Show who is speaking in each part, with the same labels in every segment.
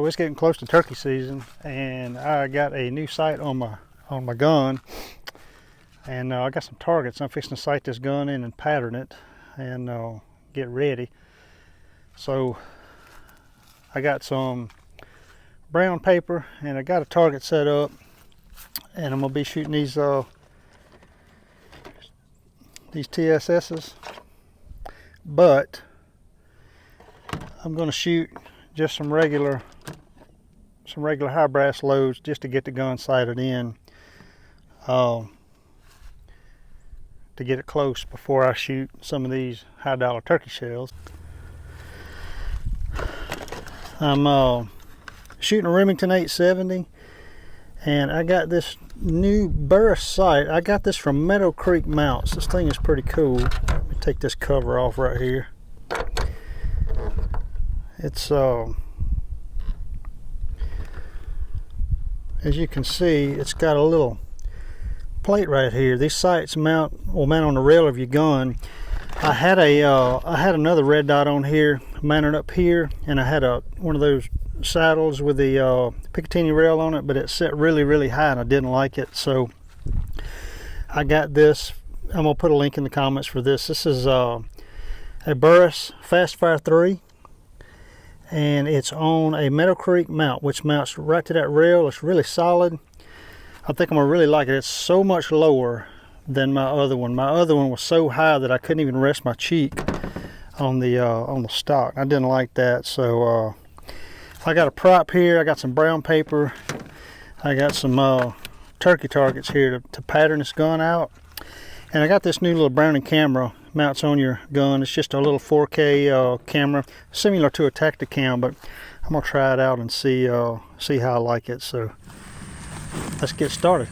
Speaker 1: it's getting close to turkey season, and I got a new sight on my gun, and I got some targets. I'm fixing to sight this gun in and pattern it, and get ready. So I got some brown paper, and I got a target set up, and I'm gonna be shooting these TSS's, but I'm gonna shoot just some regular high brass loads just to get the gun sighted in, to get it close before I shoot some of these high dollar turkey shells. I'm shooting a Remington 870, and I got this new burst sight. I got this from Meadow Creek mounts. This thing is pretty cool. Let me take this cover off right here. It's as you can see, it's got a little plate right here. These sights will mount on the rail of your gun. I had another red dot on here mounted up here, and I had one of those saddles with the Picatinny rail on it, but it set really high and I didn't like it, so I got this. I'm gonna put a link in the comments for this. This is a Burris Fast Fire 3, and it's on a Meadow Creek mount, which mounts right to that rail. It's really solid. I think I'm gonna really like it. It's so much lower than my other one. My other one was so high that I couldn't even rest my cheek on the stock. I didn't like that, so I got a prop here. I got some brown paper. I got some turkey targets here to pattern this gun out, and I got this new little Browning camera. Mounts on your gun. It's just a little 4K camera, similar to a Tacticam, but I'm gonna try it out and see how I like it. So let's get started.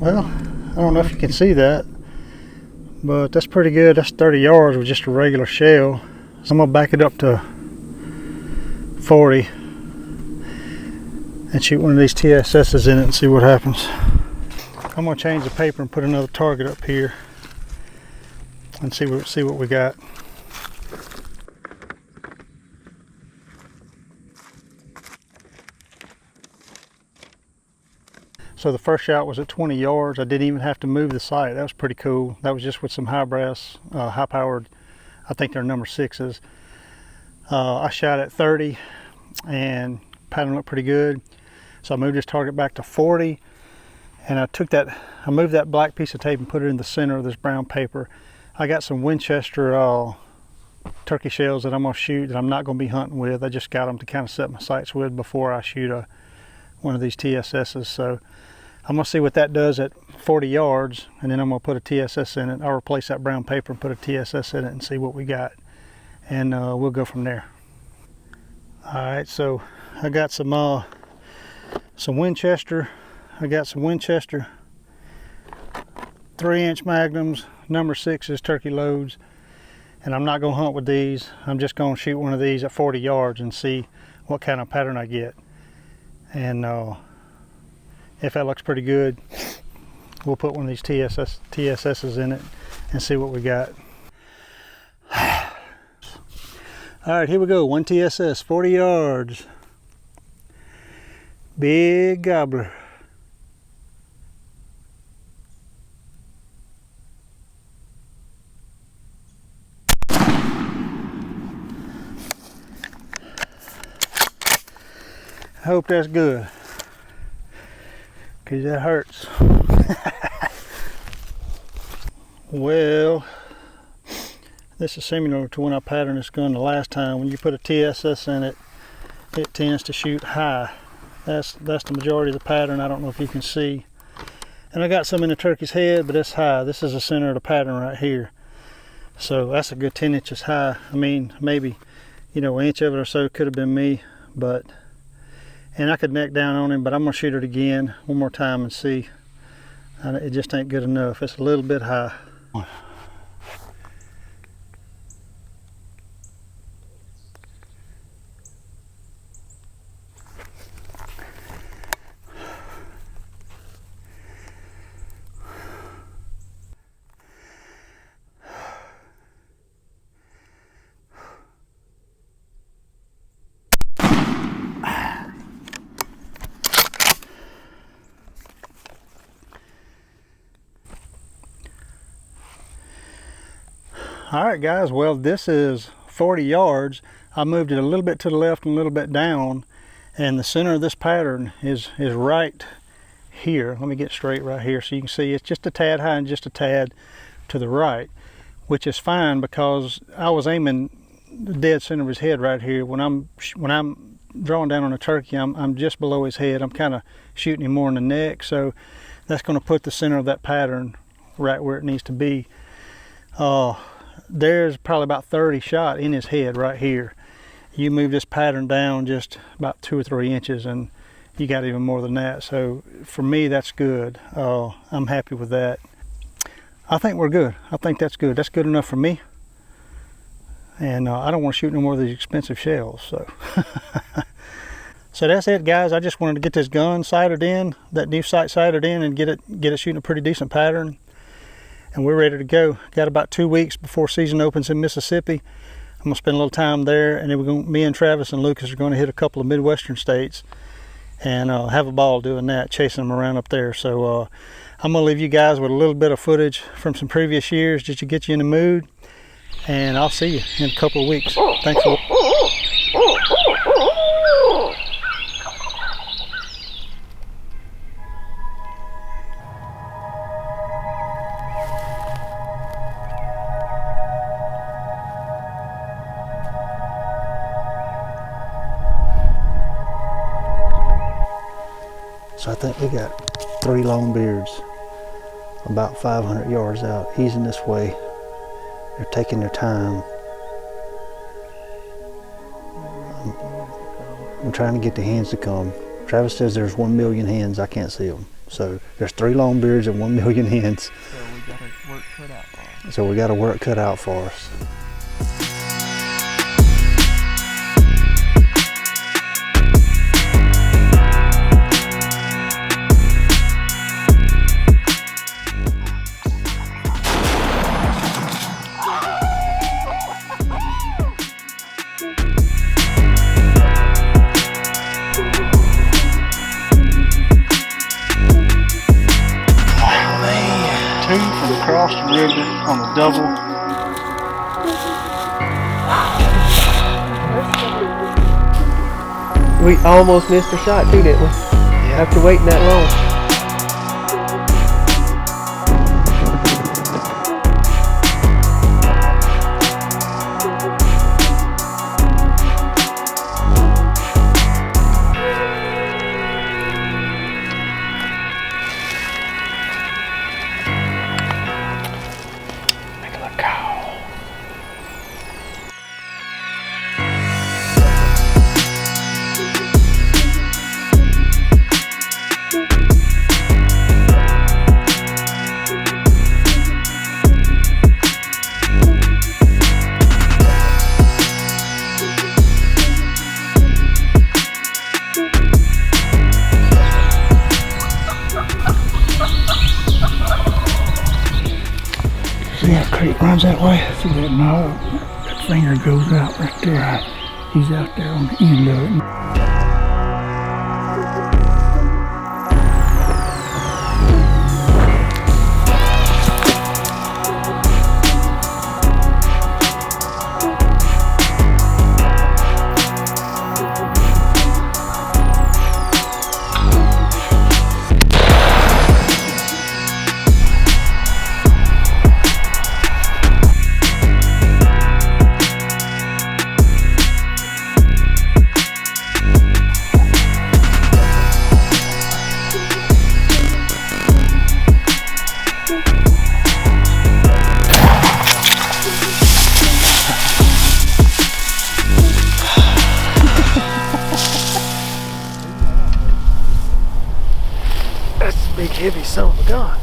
Speaker 1: Well, I don't know if you can see that, but that's pretty good. That's 30 yards with just a regular shell. So I'm gonna back it up to 40 and shoot one of these TSS's in it and see what happens. I'm gonna change the paper and put another target up here and see what we got. So the first shot was at 20 yards. I didn't even have to move the sight. That was pretty cool. That was just with some high brass, high powered, I think they're number 6s. I shot at 30 and pattern looked pretty good. So I moved this target back to 40, and I moved that black piece of tape and put it in the center of this brown paper. I got some Winchester turkey shells that I'm gonna shoot that I'm not gonna be hunting with. I just got them to kind of set my sights with before I shoot one of these TSS's. So I'm gonna see what that does at 40 yards, and then I'm gonna put a TSS in it. I'll replace that brown paper and put a TSS in it and see what we got, and we'll go from there. All right, so I got some Winchester. I got some Winchester 3-inch magnums, number 6s turkey loads, and I'm not gonna hunt with these. I'm just gonna shoot one of these at 40 yards and see what kind of pattern I get. And if that looks pretty good, we'll put one of these TSS's in it and see what we got. All right, here we go. One TSS, 40 yards. Big gobbler. I hope that's good, because that hurts. Well, this is similar to when I patterned this gun the last time. When you put a TSS in it, it tends to shoot high. That's the majority of the pattern. I don't know if you can see. And I got some in the turkey's head, but it's high. This is the center of the pattern right here. So that's a good 10 inches high. I mean, maybe, an inch of it or so could have been me, and I could neck down on him, but I'm gonna shoot it again one more time and see and it just ain't good enough. It's a little bit high. All right, guys, well, this is 40 yards. I moved it a little bit to the left and a little bit down, and the center of this pattern is right here. Let me get straight right here so you can see it's just a tad high and just a tad to the right, which is fine because I was aiming the dead center of his head right here. When I'm drawing down on a turkey, I'm just below his head. I'm kind of shooting him more in the neck, so that's going to put the center of that pattern right where it needs to be. There's probably about 30 shot in his head right here. You move this pattern down just about 2 or 3 inches and you got even more than that. So for me, that's good. I'm happy with that. I think we're good. I think that's good. That's good enough for me. And I don't want to shoot no more of these expensive shells. So so that's it, guys. I just wanted to get this gun sighted in, that new sight sighted in, and get it shooting a pretty decent pattern. And we're ready to go. Got about 2 weeks before season opens in Mississippi. I'm gonna spend a little time there, and then me and Travis and Lucas are gonna hit a couple of Midwestern states and have a ball doing that, chasing them around up there. So I'm gonna leave you guys with a little bit of footage from some previous years just to get you in the mood, and I'll see you in a couple of weeks. Thanks for So I think we got 3 long beards about 500 yards out, easing this way. They're taking their time. I'm trying to get the hens to come. Travis says there's 1 million hens. I can't see them. So there's 3 long beards and 1 million hens. So we got a work cut out for us. Across the river on a double.
Speaker 2: We almost missed a shot too, didn't we?
Speaker 1: Yeah.
Speaker 2: After waiting that long.
Speaker 3: See that creek runs that way? See that knob? That finger goes out right there. Right. He's out there on the end of it.
Speaker 1: That's a big, heavy son of a gun.